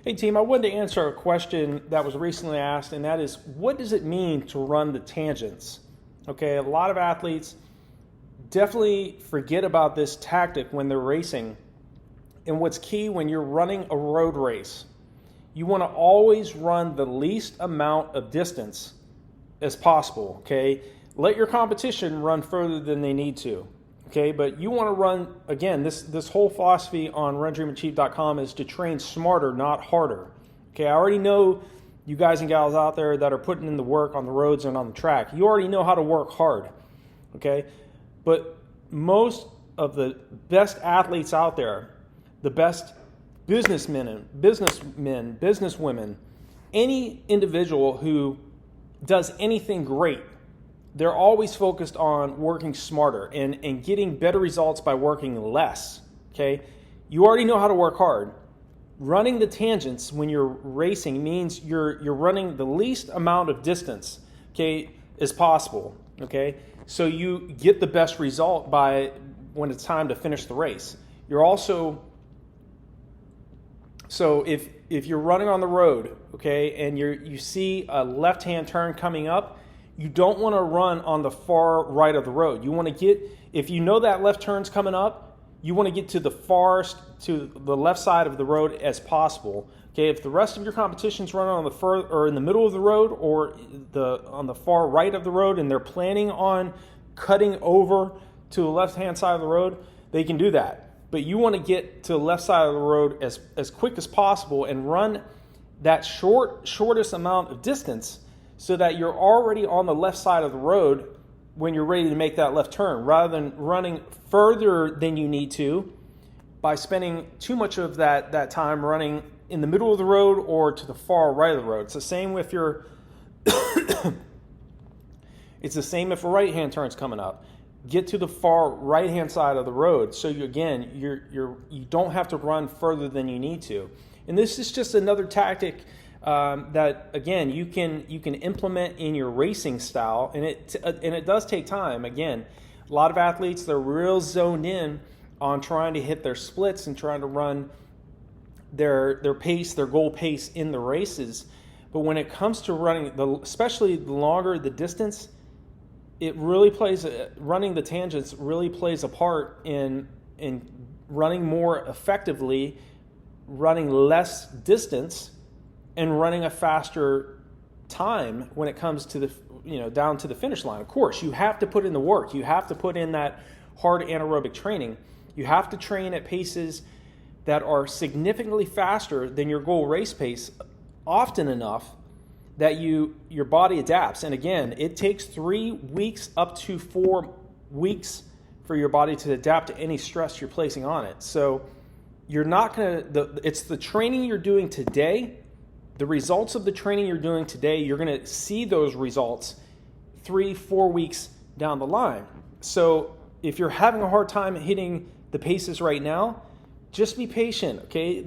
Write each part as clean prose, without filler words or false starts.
Hey team, I wanted to answer a question that was recently asked, and that is, what does it mean to run the tangents? Okay, a lot of athletes definitely forget about this tactic when they're racing. And what's key when you're running a road race, you want to always run the least amount of distance as possible, okay? Let your competition run further than they need to. Okay, but you want to run, again, this whole philosophy on RunDreamAchieve.com is to train smarter, not harder. Okay, I already know you guys and gals out there that are putting in the work on the roads and on the track. You already know how to work hard, okay? But most of the best athletes out there, the best businessmen, businesswomen, any individual who does anything great, they're always focused on working smarter and getting better results by working less, okay? You already know how to work hard. Running the tangents when you're racing means you're running the least amount of distance, okay, as possible, okay? So you get the best result by when it's time to finish the race. You're also, so if you're running on the road, okay, and you see a left-hand turn coming up, you don't want to run on the far right of the road. You want to get, if you know that left turn's coming up, you want to get to the left side of the road as possible. Okay, if the rest of your competition's running on or in the middle of the road or on the far right of the road and they're planning on cutting over to the left-hand side of the road, they can do that. But you want to get to the left side of the road as quick as possible and run that shortest amount of distance so that you're already on the left side of the road when you're ready to make that left turn, rather than running further than you need to by spending too much of that time running in the middle of the road or to the far right of the road. It's the same if it's the same if a right-hand turn's coming up. Get to the far right-hand side of the road so you don't have to run further than you need to. And this is just another tactic that, again, you can implement in your racing style, and it does take time. Again, a lot of athletes, they're real zoned in on trying to hit their splits and trying to run their pace, their goal pace in the races. But when it comes to running, especially the longer the distance, running the tangents really plays a part in running more effectively, running less distance, and running a faster time when it comes to down to the finish line. Of course, you have to put in the work. You have to put in that hard anaerobic training. You have to train at paces that are significantly faster than your goal race pace often enough that your body adapts. And again, it takes 3 weeks up to 4 weeks for your body to adapt to any stress you're placing on it. So you're not it's the training you're doing today. The results of the training you're doing today, you're going to see those results 3-4 weeks down the line. So if you're having a hard time hitting the paces right now, just be patient, okay?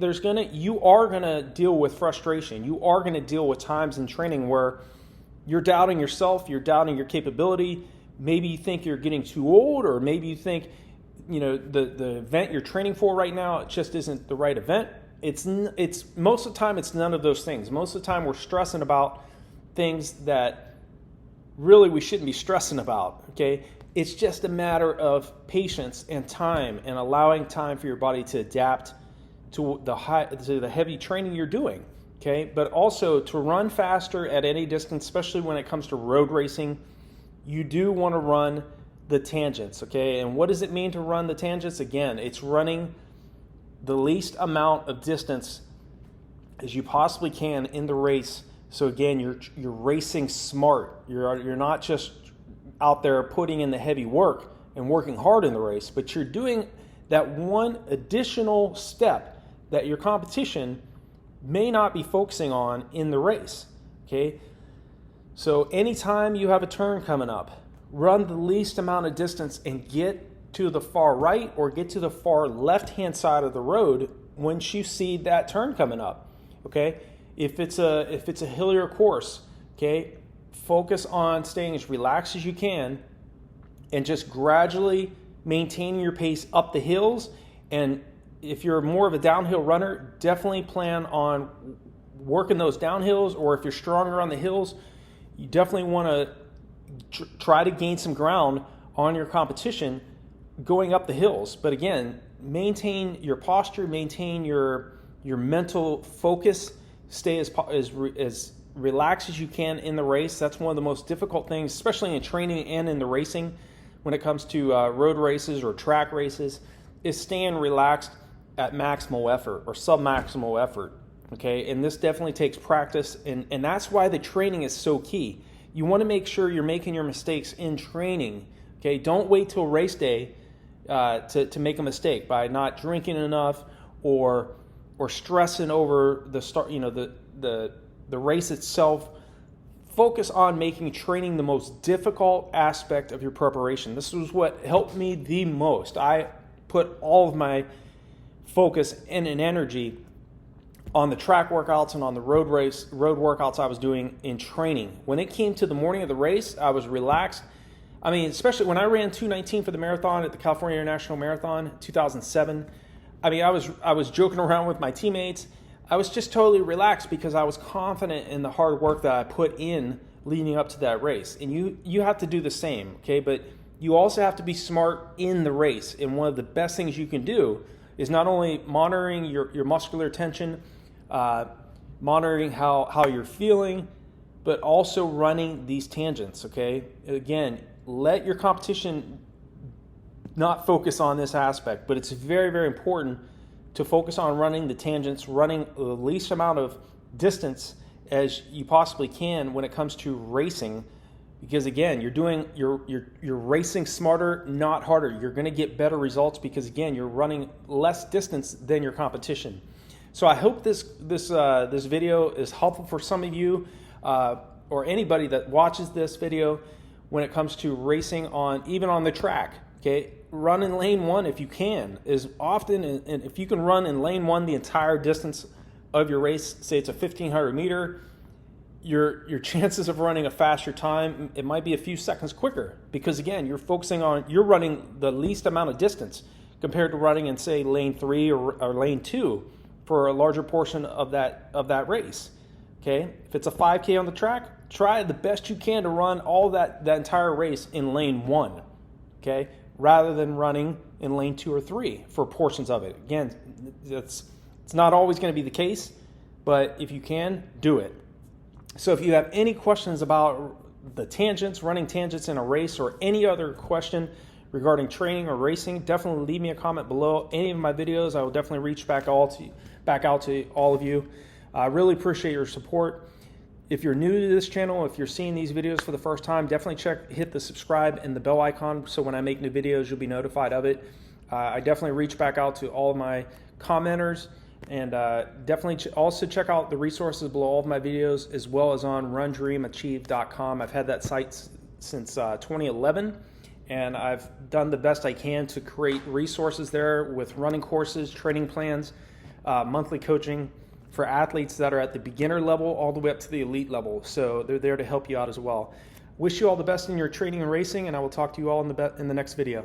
You are going to deal with frustration. You are going to deal with times in training where you're doubting yourself, you're doubting your capability. Maybe you think you're getting too old, or maybe you think, the event you're training for right now, it just isn't the right event. It's most of the time it's none of those things. Most of the time we're stressing about things that really we shouldn't be stressing about, okay? It's just a matter of patience and time and allowing time for your body to adapt to the heavy training you're doing, okay? But also to run faster at any distance, especially when it comes to road racing, you do want to run the tangents, okay? And what does it mean to run the tangents? Again, it's running the least amount of distance as you possibly can in the race. So again, you're racing smart. You're not just out there putting in the heavy work and working hard in the race, but you're doing that one additional step that your competition may not be focusing on in the race, okay? So anytime you have a turn coming up, run the least amount of distance and get to the far right or get to the far left-hand side of the road once you see that turn coming up, okay? If it's a hillier course, okay, focus on staying as relaxed as you can and just gradually maintaining your pace up the hills and if you're more of a downhill runner, definitely plan on working those downhills, or if you're stronger on the hills, you definitely want to try to gain some ground on your competition going up the hills. But again, maintain your posture, maintain your mental focus, stay as relaxed as you can in the race. That's one of the most difficult things, especially in training and in the racing when it comes to road races or track races, is staying relaxed at maximal effort or sub-maximal effort. Okay, and this definitely takes practice, and that's why the training is so key. You want to make sure you're making your mistakes in training. Okay, don't wait till race day to make a mistake by not drinking enough or stressing over the start. The race itself. Focus on making training the most difficult aspect of your preparation. This was what helped me the most. I put all of my focus and energy on the track workouts and on the road workouts I was doing in training. When it came to the morning of the race, I was relaxed. I mean, especially when I ran 2:19 for the marathon at the California International Marathon 2007. I mean, I was joking around with my teammates. I was just totally relaxed because I was confident in the hard work that I put in leading up to that race. And you have to do the same, okay? But you also have to be smart in the race. And one of the best things you can do is not only monitoring your muscular tension, monitoring how you're feeling, but also running these tangents, okay? Again, let your competition not focus on this aspect, but it's very, very important to focus on running the tangents, running the least amount of distance as you possibly can when it comes to racing, because again, you're racing smarter, not harder. You're going to get better results because again, you're running less distance than your competition. So I hope this video is helpful for some of you or anybody that watches this video when it comes to racing even on the track. Okay, run in lane one if you can, as often, and if you can run in lane one the entire distance of your race, say it's a 1,500 meter, your chances of running a faster time, it might be a few seconds quicker because again, you're running the least amount of distance compared to running in say lane 3 or lane 2 for a larger portion of that race. Okay, if it's a 5K on the track, try the best you can to run all that entire race in lane 1. Okay, rather than running in lane 2 or 3 for portions of it. Again, it's not always going to be the case, but if you can, do it. So if you have any questions about the tangents, running tangents in a race, or any other question regarding training or racing, definitely leave me a comment below any of my videos. I will definitely reach back out to all of you. I really appreciate your support. If you're new to this channel, if you're seeing these videos for the first time, definitely hit the subscribe and the bell icon so when I make new videos, you'll be notified of it. I definitely reach back out to all of my commenters, and definitely also check out the resources below all of my videos, as well as on RunDreamAchieve.com. I've had that site since 2011, and I've done the best I can to create resources there with running courses, training plans, monthly coaching for athletes that are at the beginner level all the way up to the elite level. So they're there to help you out as well. Wish you all the best in your training and racing, and I will talk to you all in the next video.